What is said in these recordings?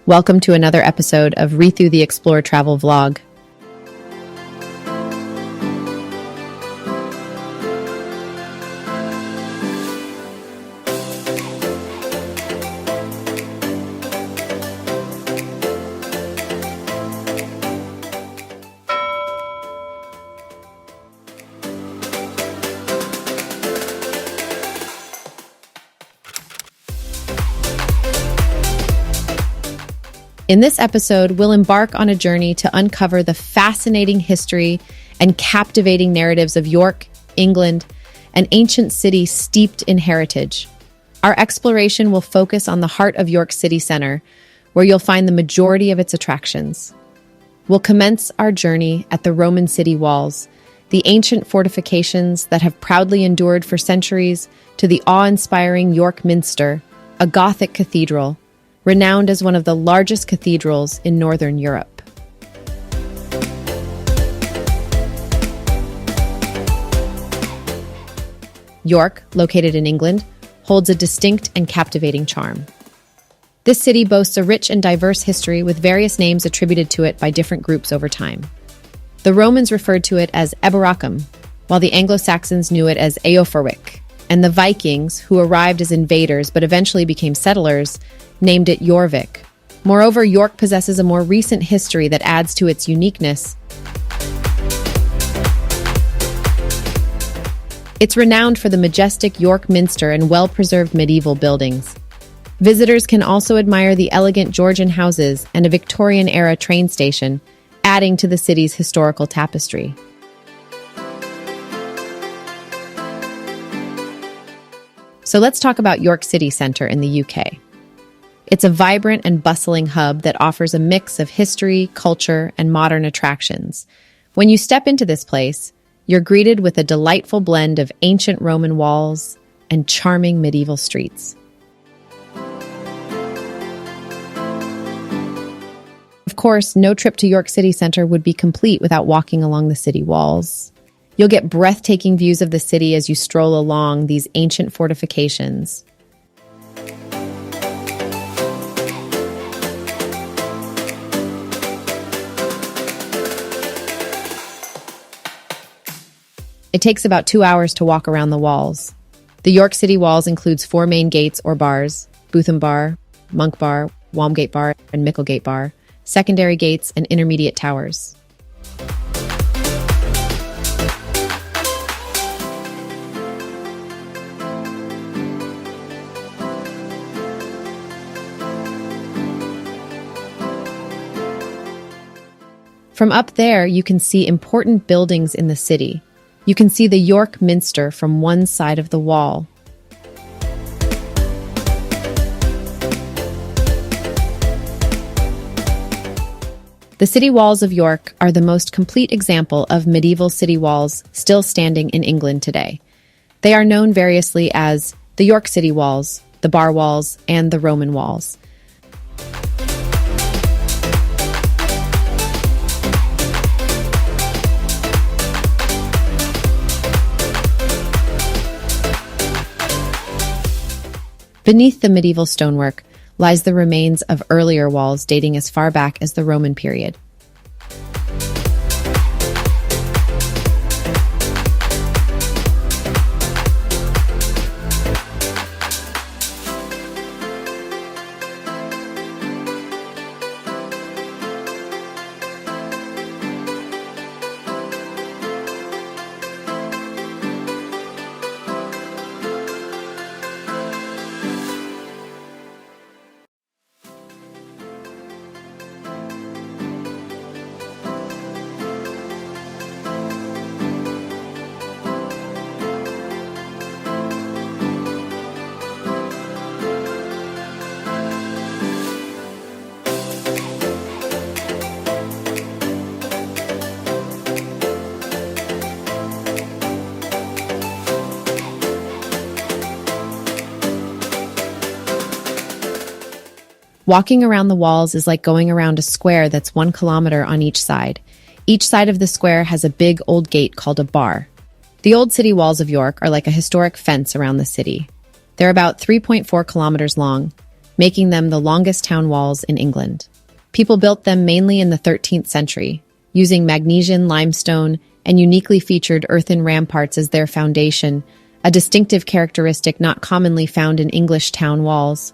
Welcome to another episode of Rithu the Explore Travel Vlog. In this episode, we'll embark on a journey to uncover the fascinating history and captivating narratives of York, England, an ancient city steeped in heritage. Our exploration will focus on the heart of York city centre, where you'll find the majority of its attractions. We'll commence our journey at the Roman city walls, the ancient fortifications that have proudly endured for centuries, to the awe-inspiring York Minster, a Gothic cathedral, renowned as one of the largest cathedrals in Northern Europe. York, located in England, holds a distinct and captivating charm. This city boasts a rich and diverse history with various names attributed to it by different groups over time. The Romans referred to it as Eboracum, while the Anglo-Saxons knew it as Eoforwic, and the Vikings, who arrived as invaders but eventually became settlers, named it Jorvik. Moreover, York possesses a more recent history that adds to its uniqueness. It's renowned for the majestic York Minster and well-preserved medieval buildings. Visitors can also admire the elegant Georgian houses and a Victorian-era train station, adding to the city's historical tapestry. So let's talk about York City Centre in the UK. It's a vibrant and bustling hub that offers a mix of history, culture, and modern attractions. When you step into this place, you're greeted with a delightful blend of ancient Roman walls and charming medieval streets. Of course, no trip to York City Centre would be complete without walking along the city walls. You'll get breathtaking views of the city as you stroll along these ancient fortifications. It takes about 2 hours to walk around the walls. The York City walls includes 4 main gates or bars: Bootham Bar, Monk Bar, Walmgate Bar, and Micklegate Bar, secondary gates, and intermediate towers. From up there, you can see important buildings in the city. You can see the York Minster from one side of the wall. The city walls of York are the most complete example of medieval city walls still standing in England today. They are known variously as the York City Walls, the Bar Walls, and the Roman Walls. Beneath the medieval stonework lies the remains of earlier walls dating as far back as the Roman period. Walking around the walls is like going around a square that's 1 kilometer on each side. Each side of the square has a big old gate called a bar. The old city walls of York are like a historic fence around the city. They're about 3.4 kilometers long. making them the longest town walls in England. People built them mainly in the 13th century, using Magnesian limestone and uniquely featured earthen ramparts as their foundation, a distinctive characteristic not commonly found in English town walls.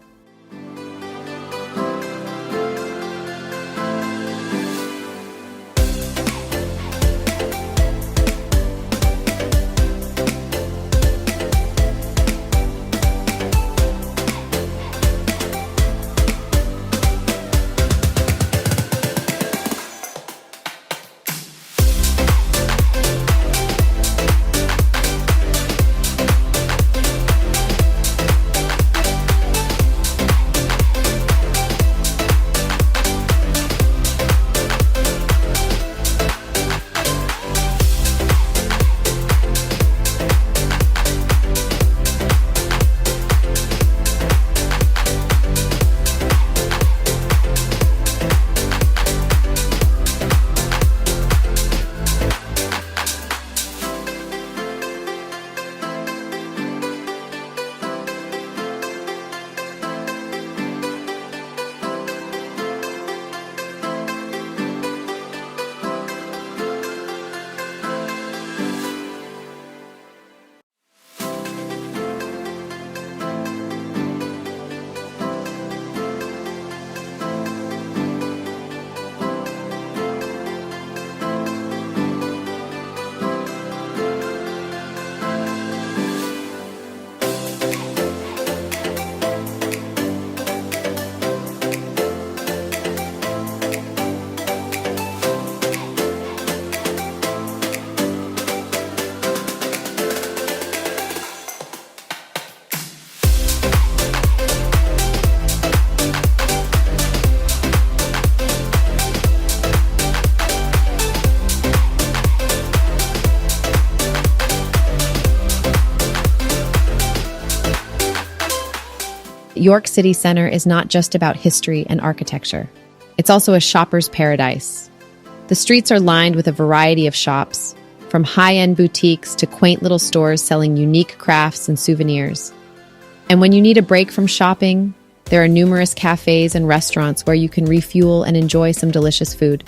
York City Centre is not just about history and architecture. It's also a shopper's paradise. The streets are lined with a variety of shops, from high-end boutiques to quaint little stores selling unique crafts and souvenirs. And when you need a break from shopping, there are numerous cafes and restaurants where you can refuel and enjoy some delicious food.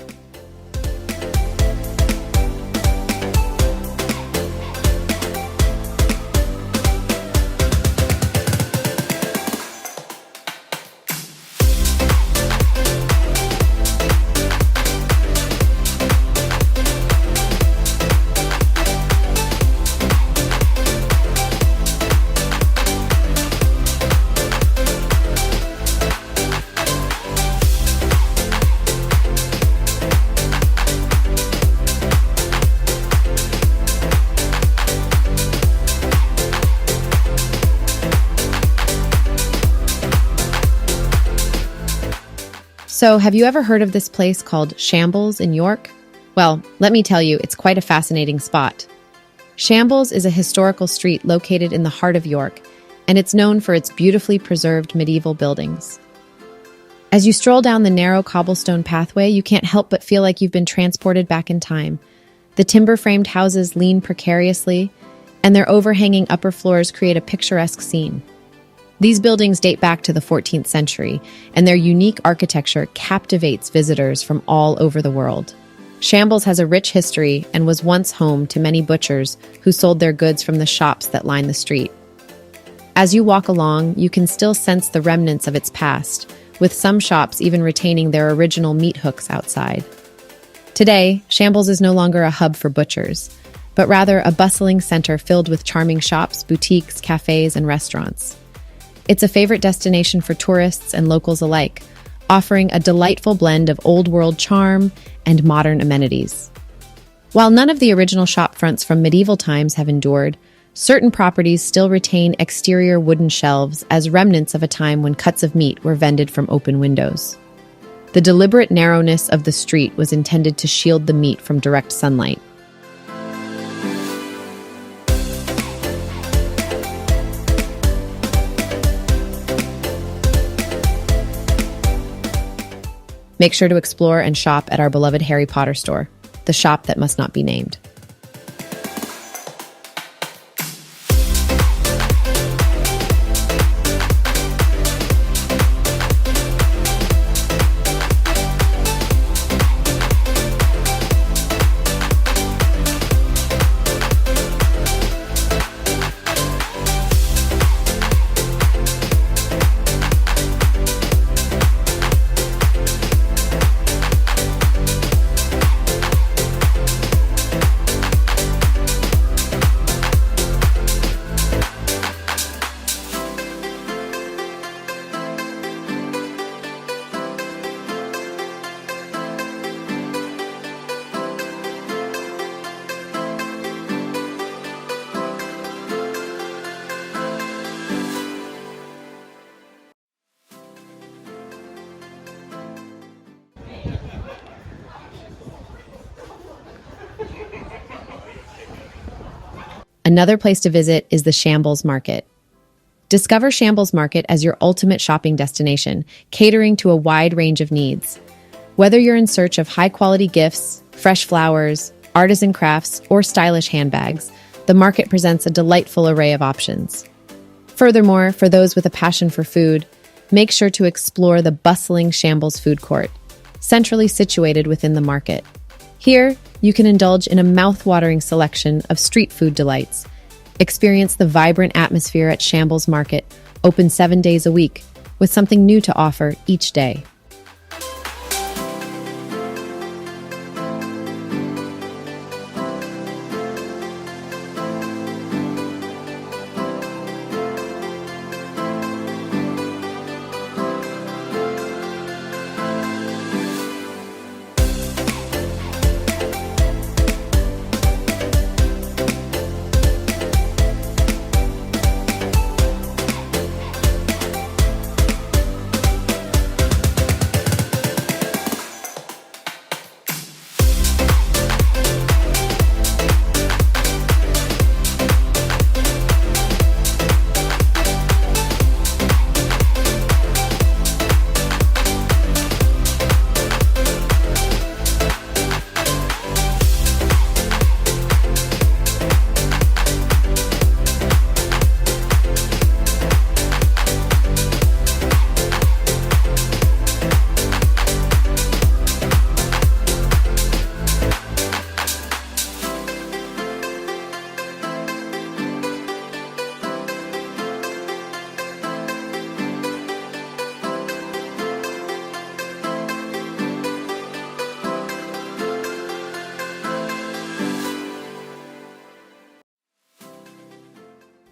So, have you ever heard of this place called Shambles in York? Well, let me tell you, it's quite a fascinating spot. Shambles is a historical street located in the heart of York, and it's known for its beautifully preserved medieval buildings. As you stroll down the narrow cobblestone pathway, you can't help but feel like you've been transported back in time. The timber-framed houses lean precariously, and their overhanging upper floors create a picturesque scene. These buildings date back to the 14th century, and their unique architecture captivates visitors from all over the world. Shambles has a rich history and was once home to many butchers who sold their goods from the shops that line the street. As you walk along, you can still sense the remnants of its past, with some shops even retaining their original meat hooks outside. Today, Shambles is no longer a hub for butchers, but rather a bustling center filled with charming shops, boutiques, cafes, and restaurants. It's a favorite destination for tourists and locals alike, offering a delightful blend of old-world charm and modern amenities. While none of the original shop fronts from medieval times have endured, certain properties still retain exterior wooden shelves as remnants of a time when cuts of meat were vended from open windows. The deliberate narrowness of the street was intended to shield the meat from direct sunlight. Make sure to explore and shop at our beloved Harry Potter store, the shop that must not be named. Another place to visit is the Shambles Market. Discover Shambles Market as your ultimate shopping destination, catering to a wide range of needs. Whether you're in search of high-quality gifts, fresh flowers, artisan crafts, or stylish handbags, the market presents a delightful array of options. Furthermore, for those with a passion for food, make sure to explore the bustling Shambles food court, centrally situated within the market. Here, you can indulge in a mouth-watering selection of street food delights. Experience the vibrant atmosphere at Shambles Market, open 7 days a week, with something new to offer each day.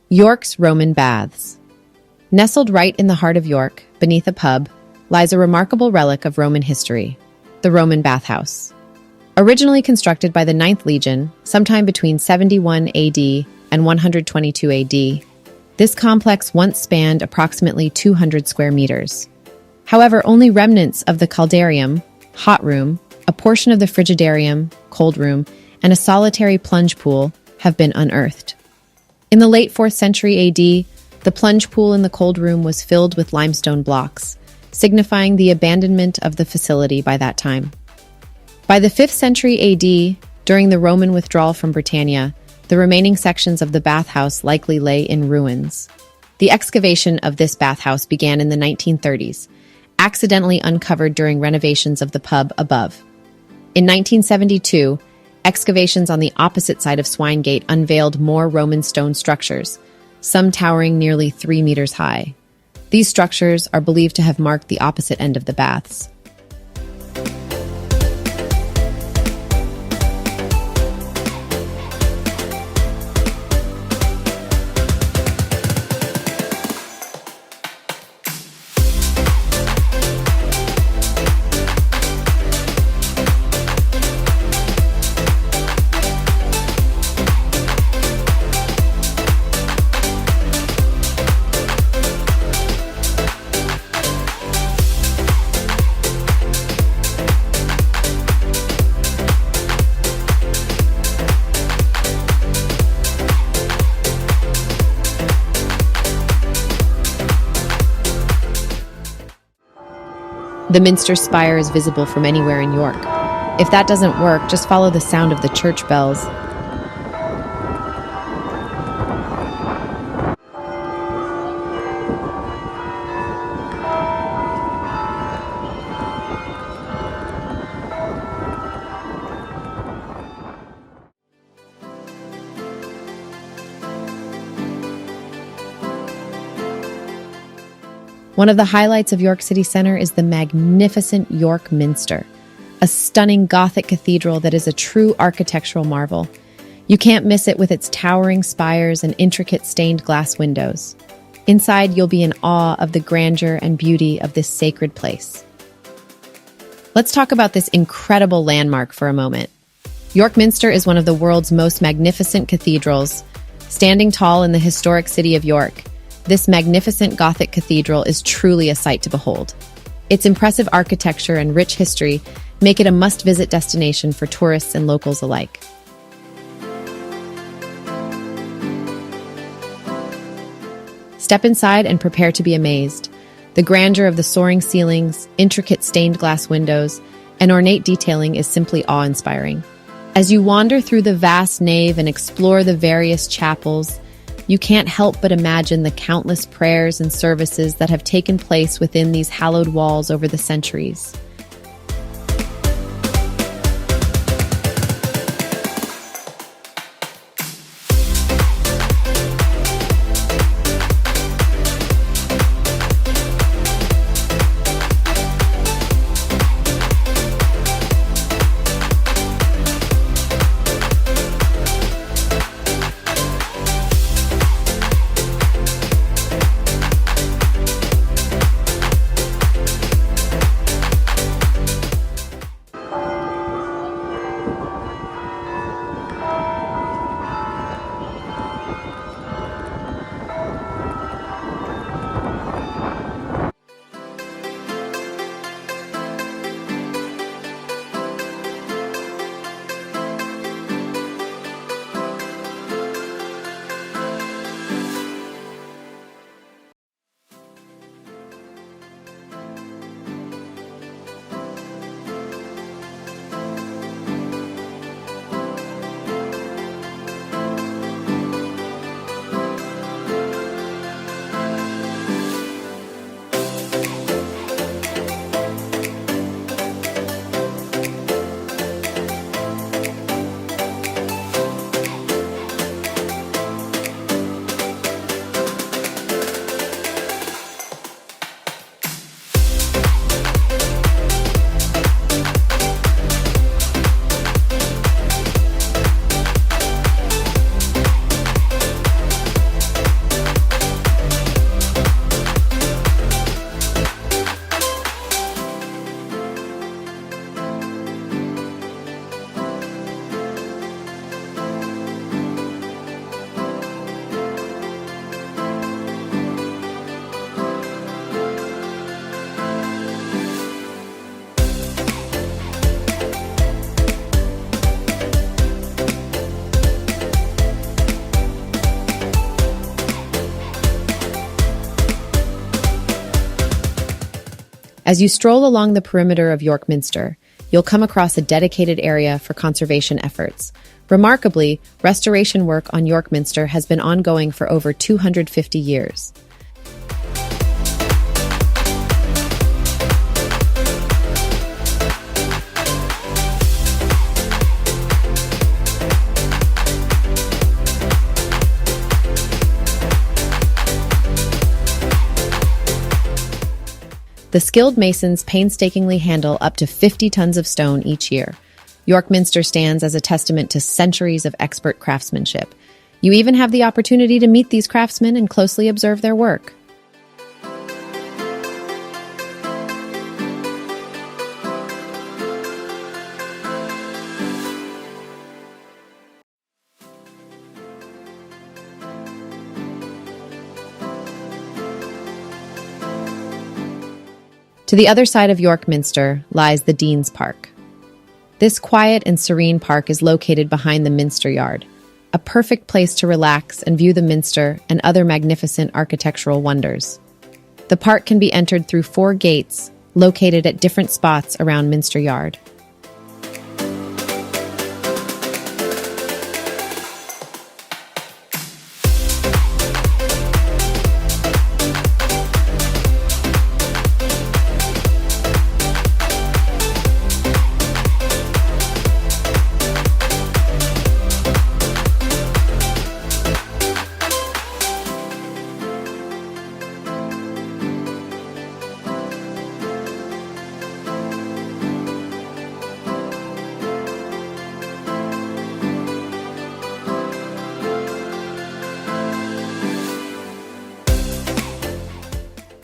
York's Roman Baths. Nestled right in the heart of York, beneath a pub, lies a remarkable relic of Roman history, the Roman bathhouse. Originally constructed by the 9th Legion, sometime between 71 AD and 122 AD, this complex once spanned approximately 200 square meters. However, only remnants of the caldarium, hot room, a portion of the frigidarium, cold room, and a solitary plunge pool have been unearthed. In the late 4th century AD, the plunge pool in the cold room was filled with limestone blocks, signifying the abandonment of the facility by that time. By the 5th century AD, during the Roman withdrawal from Britannia, the remaining sections of the bathhouse likely lay in ruins. The excavation of this bathhouse began in the 1930s, accidentally uncovered during renovations of the pub above. In 1972, excavations on the opposite side of Swinegate unveiled more Roman stone structures, some towering nearly 3 meters high. These structures are believed to have marked the opposite end of the baths. The Minster spire is visible from anywhere in York. If that doesn't work, just follow the sound of the church bells. One of the highlights of York City Centre is the magnificent York Minster, a stunning Gothic cathedral that is a true architectural marvel. You can't miss it with its towering spires and intricate stained glass windows. Inside, you'll be in awe of the grandeur and beauty of this sacred place. Let's talk about this incredible landmark for a moment. York Minster is one of the world's most magnificent cathedrals, standing tall in the historic city of York. This magnificent Gothic cathedral is truly a sight to behold. Its impressive architecture and rich history make it a must-visit destination for tourists and locals alike. Step inside and prepare to be amazed. The grandeur of the soaring ceilings, intricate stained glass windows, and ornate detailing is simply awe-inspiring. As you wander through the vast nave and explore the various chapels, you can't help but imagine the countless prayers and services that have taken place within these hallowed walls over the centuries. As you stroll along the perimeter of York Minster, you'll come across a dedicated area for conservation efforts. Remarkably, restoration work on York Minster has been ongoing for over 250 years. The skilled masons painstakingly handle up to 50 tons of stone each year. York Minster stands as a testament to centuries of expert craftsmanship. You even have the opportunity to meet these craftsmen and closely observe their work. To the other side of York Minster lies the Dean's Park. This quiet and serene park is located behind the Minster Yard, a perfect place to relax and view the Minster and other magnificent architectural wonders. The park can be entered through 4 gates located at different spots around Minster Yard.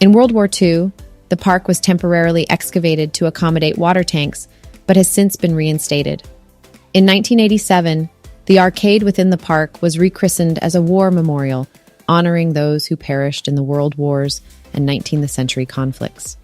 In World War II, the park was temporarily excavated to accommodate water tanks, but has since been reinstated. In 1987, the arcade within the park was rechristened as a war memorial, honoring those who perished in the World Wars and 19th century conflicts.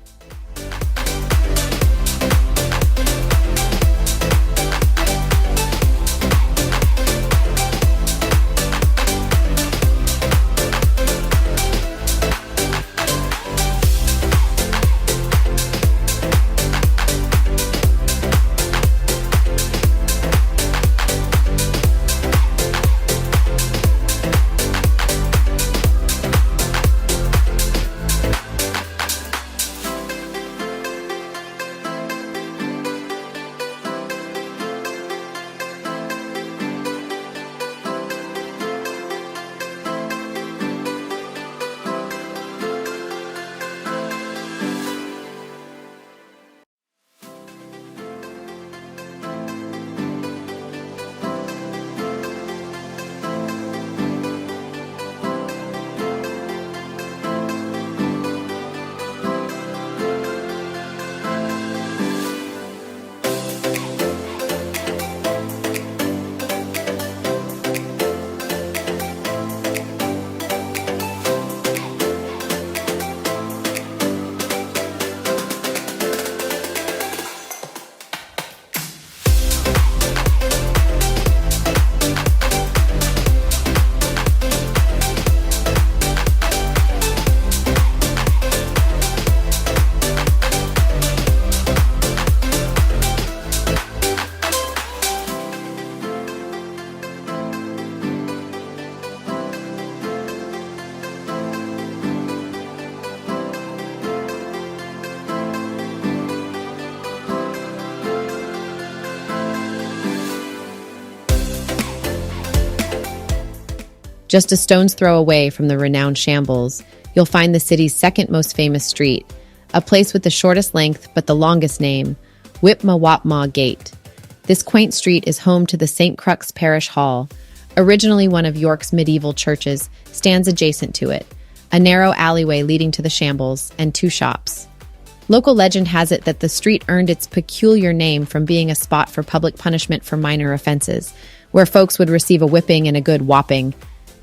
Just a stone's throw away from the renowned Shambles, you'll find the city's second most famous street, a place with the shortest length but the longest name, Whip-ma-whop-ma-gate. This quaint street is home to the St. Crux Parish Hall. Originally one of York's medieval churches, stands adjacent to it, a narrow alleyway leading to the Shambles, and 2 shops. Local legend has it that the street earned its peculiar name from being a spot for public punishment for minor offenses, where folks would receive a whipping and a good whopping.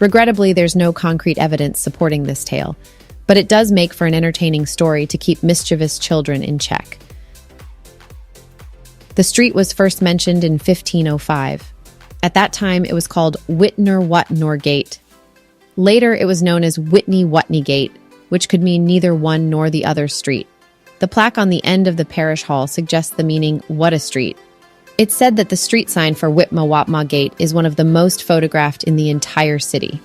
Regrettably, there's no concrete evidence supporting this tale, but it does make for an entertaining story to keep mischievous children in check. The street was first mentioned in 1505. At that time, it was called Whitner-Whatnor-gate. Later, it was known as Whitney-Whatney-gate, which could mean neither one nor the other street. The plaque on the end of the parish hall suggests the meaning, "what a street." It's said that the street sign for Whip-ma-whop-ma-gate is one of the most photographed in the entire city.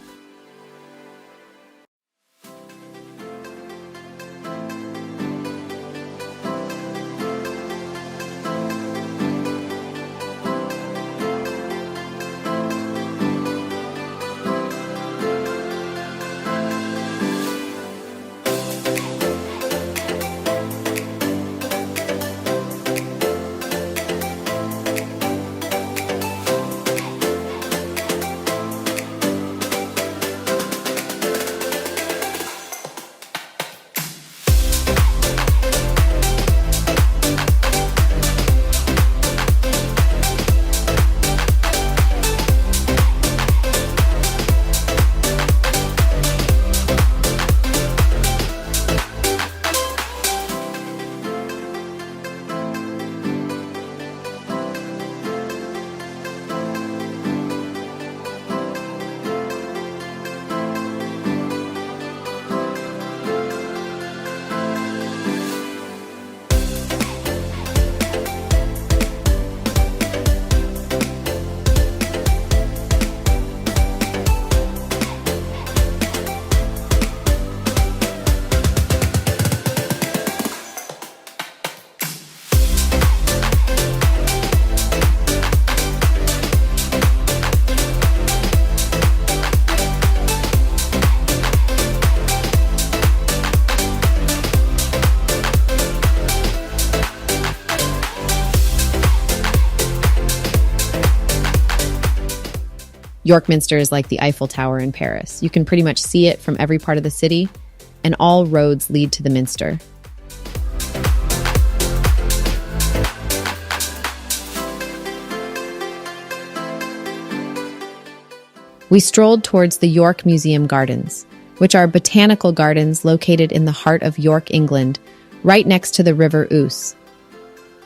York Minster is like the Eiffel Tower in Paris. You can pretty much see it from every part of the city, and all roads lead to the Minster. We strolled towards the York Museum Gardens, which are botanical gardens located in the heart of York, England, right next to the River Ouse.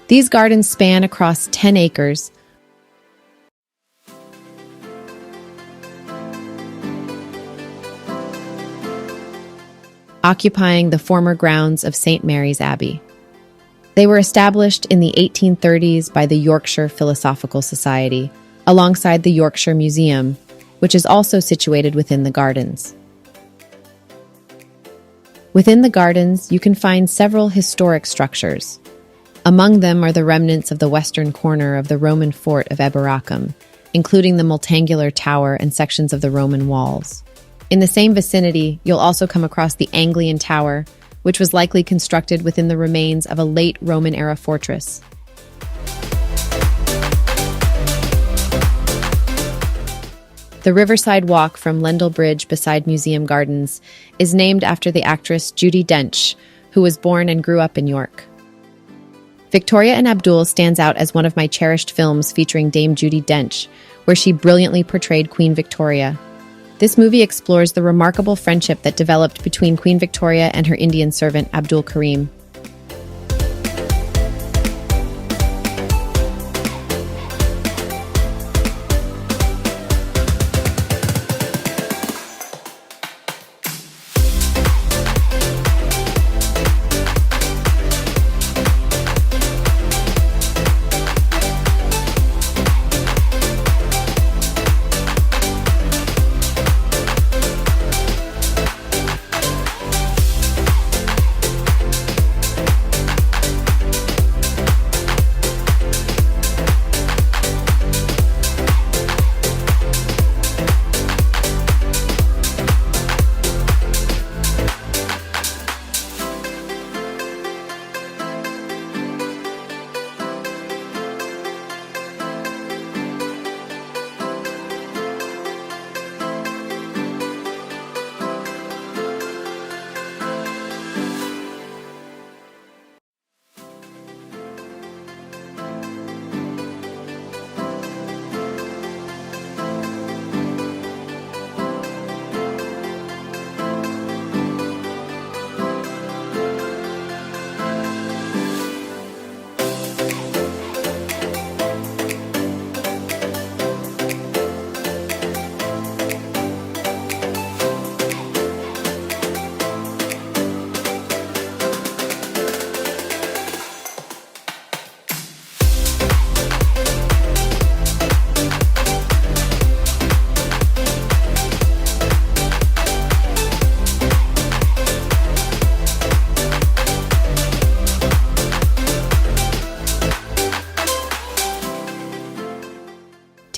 These gardens span across 10 acres, occupying the former grounds of St. Mary's Abbey. They were established in the 1830s by the Yorkshire Philosophical Society, alongside the Yorkshire Museum, which is also situated within the gardens. Within the gardens, you can find several historic structures. Among them are the remnants of the western corner of the Roman fort of Eboracum, including the multangular tower and sections of the Roman walls. In the same vicinity, you'll also come across the Anglian Tower, which was likely constructed within the remains of a late Roman-era fortress. The riverside walk from Lendal Bridge beside Museum Gardens is named after the actress Judi Dench, who was born and grew up in York. Victoria and Abdul stands out as one of my cherished films featuring Dame Judi Dench, where she brilliantly portrayed Queen Victoria. This movie explores the remarkable friendship that developed between Queen Victoria and her Indian servant Abdul Karim.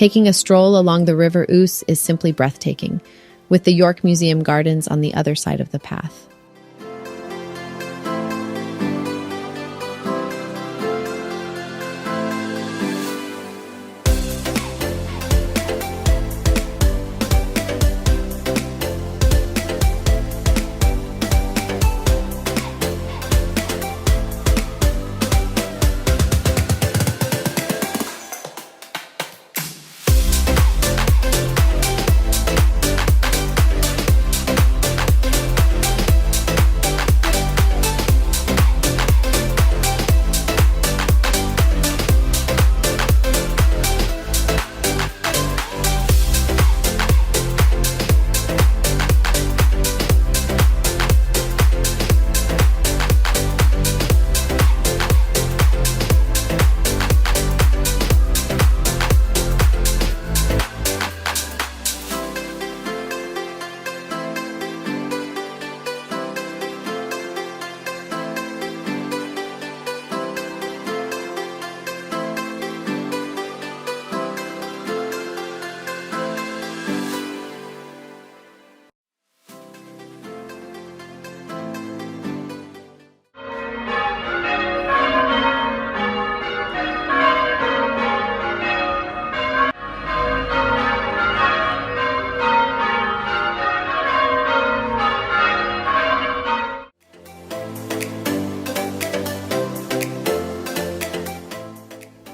Taking a stroll along the River Ouse is simply breathtaking, with the York Museum Gardens on the other side of the path.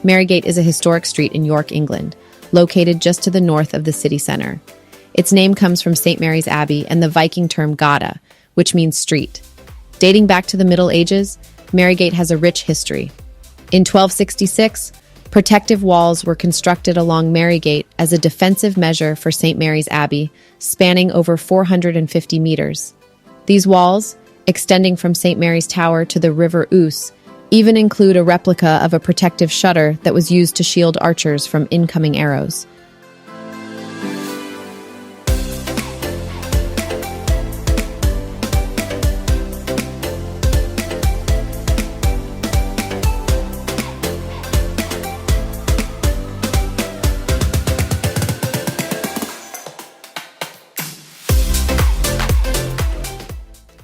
Marygate is a historic street in York, England, located just to the north of the city centre. Its name comes from St. Mary's Abbey and the Viking term gata, which means street. Dating back to the Middle Ages, Marygate has a rich history. In 1266, protective walls were constructed along Marygate as a defensive measure for St. Mary's Abbey, spanning over 450 meters. These walls, extending from St. Mary's Tower to the River Ouse, even include a replica of a protective shutter that was used to shield archers from incoming arrows.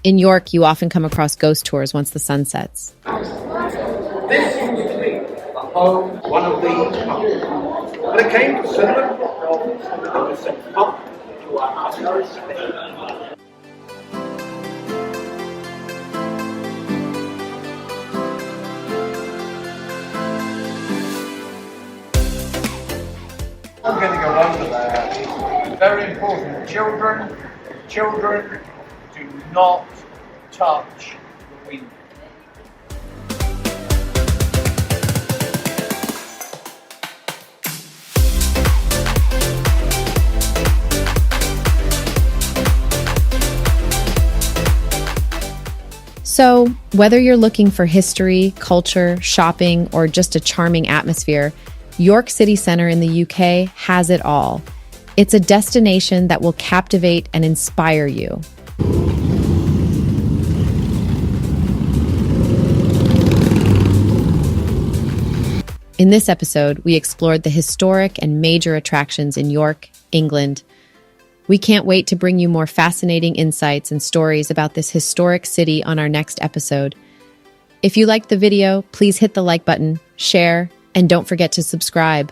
In York, you often come across ghost tours once the sun sets. This used to be a home, one of these pubs. When it came to cinema, there was a pub to our house. I'm going to go over there. Very important. Children do not touch the window. So, whether you're looking for history, culture, shopping, or just a charming atmosphere, York City Centre in the UK has it all. It's a destination that will captivate and inspire you. In this episode, we explored the historic and major attractions in York, England. We can't wait to bring you more fascinating insights and stories about this historic city on our next episode. If you liked the video, please hit the like button, share, and don't forget to subscribe.